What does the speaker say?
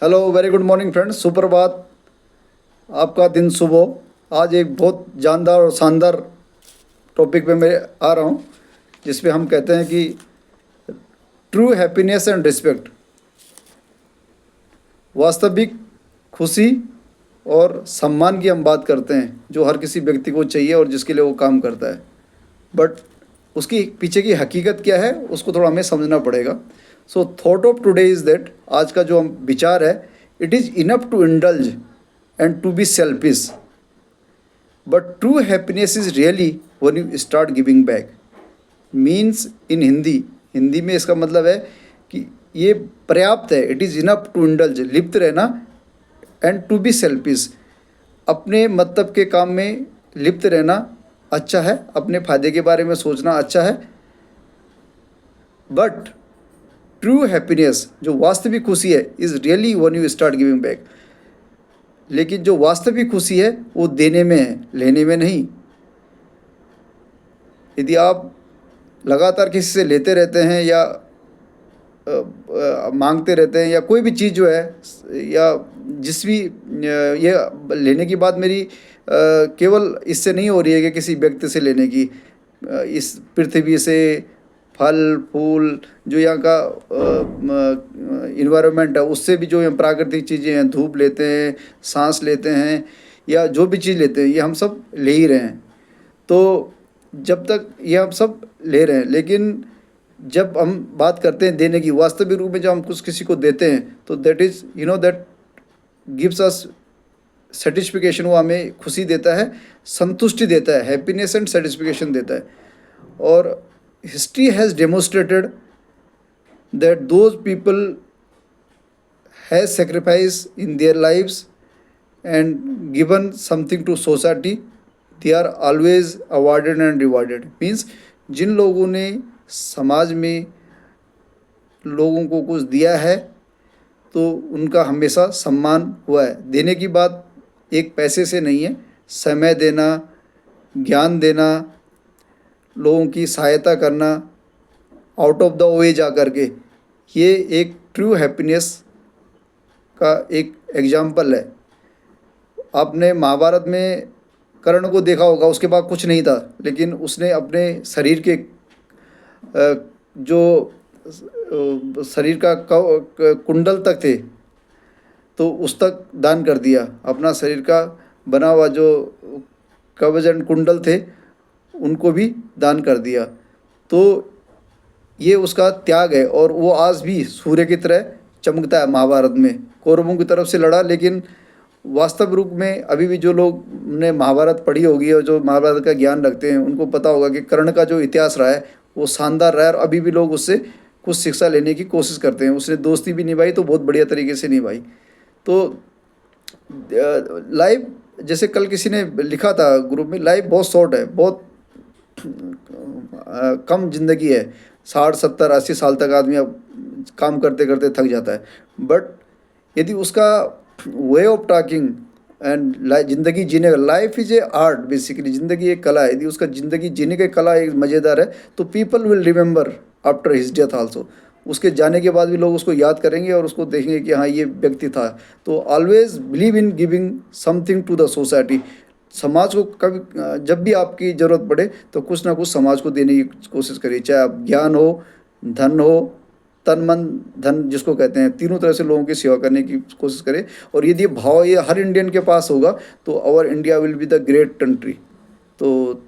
Hello, very good morning friends, सुप्रभात। आपका दिन शुभ हो। आज एक बहुत जानदार और शानदार टॉपिक पे मैं आ रहा हूँ, जिस पे हम कहते हैं कि ट्रू हैप्पीनेस एंड रिस्पेक्ट, वास्तविक खुशी और सम्मान की हम बात करते हैं, जो हर किसी व्यक्ति को चाहिए और जिसके लिए वो काम करता है। बट उसकी पीछे की हकीकत क्या है, उसको थोड़ा हमें समझना पड़ेगा। So thought of today is that, आज का जो हम विचार है, it is enough to indulge and to be selfish, but true happiness is really when you start giving back. Means in Hindi, Hindi में इसका मतलब है कि ये पर्याप्त है, it is enough to indulge, लिप्त रहना, एंड टू बी सेल्फिश, अपने मतलब के काम में लिप्त रहना अच्छा है, अपने फ़ायदे के बारे में सोचना अच्छा है। बट ट्रू हैप्पीनेस, जो वास्तविक खुशी है, is really when you start giving back. लेकिन जो वास्तविक खुशी है वो देने में है, लेने में नहीं। यदि आप लगातार किसी से लेते रहते हैं या मांगते रहते हैं, या कोई भी चीज़ जो है, या जिस भी ये लेने की बात मेरी केवल इससे नहीं हो रही है कि किसी व्यक्ति से लेने की, इस पृथ्वी से फल फूल, जो यहाँ का इन्वायरमेंट है, उससे भी जो ये प्राकृतिक चीज़ें हैं, धूप लेते हैं, सांस लेते हैं, या जो भी चीज़ लेते हैं, ये हम सब ले ही रहे हैं। तो जब तक ये हम सब ले रहे हैं, लेकिन जब हम बात करते हैं देने की, वास्तविक रूप में जब हम कुछ किसी को देते हैं, तो that is that gives us satisfaction. वो हमें खुशी देता है, संतुष्टि देता है, हैप्पीनेस एंड सेटिस्फिकेशन देता है। और history has demonstrated that those people has sacrifice in their lives and given something to society, they are always awarded and rewarded. Means जिन लोगों ने समाज में लोगों को कुछ दिया है, तो उनका हमेशा सम्मान हुआ है। देने की बात एक पैसे से नहीं है, समय देना, ज्ञान देना, लोगों की सहायता करना, आउट ऑफ द वे जा कर के, ये एक ट्रू हैप्पीनेस का एक एग्जाम्पल है। आपने महाभारत में कर्ण को देखा होगा, उसके पास कुछ नहीं था, लेकिन उसने अपने शरीर के जो शरीर का कुंडल तक थे, तो उस तक दान कर दिया। अपना शरीर का बना हुआ जो कवच एंड कुंडल थे, उनको भी दान कर दिया। तो ये उसका त्याग है, और वो आज भी सूर्य की तरह चमकता है। महाभारत में कौरवों की तरफ से लड़ा, लेकिन वास्तव रूप में अभी भी जो लोग ने महाभारत पढ़ी होगी और जो महाभारत का ज्ञान रखते हैं, उनको पता होगा कि कर्ण का जो इतिहास रहा है वो शानदार रहा है, और अभी भी लोग उससे कुछ शिक्षा लेने की कोशिश करते हैं। उसने दोस्ती भी निभाई, तो बहुत बढ़िया तरीके से निभाई। तो लाइफ, जैसे कल किसी ने लिखा था ग्रुप में, लाइफ बहुत शॉर्ट है, बहुत कम ज़िंदगी है। 60 70 80 साल तक आदमी अब काम करते करते थक जाता है। बट यदि उसका वे ऑफ टॉकिंग एंड ज़िंदगी जीने का, life is a art basically, ज़िंदगी एक कला है। यदि उसका ज़िंदगी जीने की कला एक मज़ेदार है, तो people will remember after his death also. उसके जाने के बाद भी लोग उसको याद करेंगे और उसको देखेंगे कि हाँ, ये व्यक्ति था। तो always believe in giving something to the society. समाज को कभी जब भी आपकी ज़रूरत पड़े, तो कुछ ना कुछ समाज को देने की कोशिश करिए, चाहे आप ज्ञान हो, धन हो, तन मन धन जिसको कहते हैं, तीनों तरह से लोगों की सेवा करने की कोशिश करें। और यदि भाव ये हर इंडियन के पास होगा, तो our India will be the great country. तो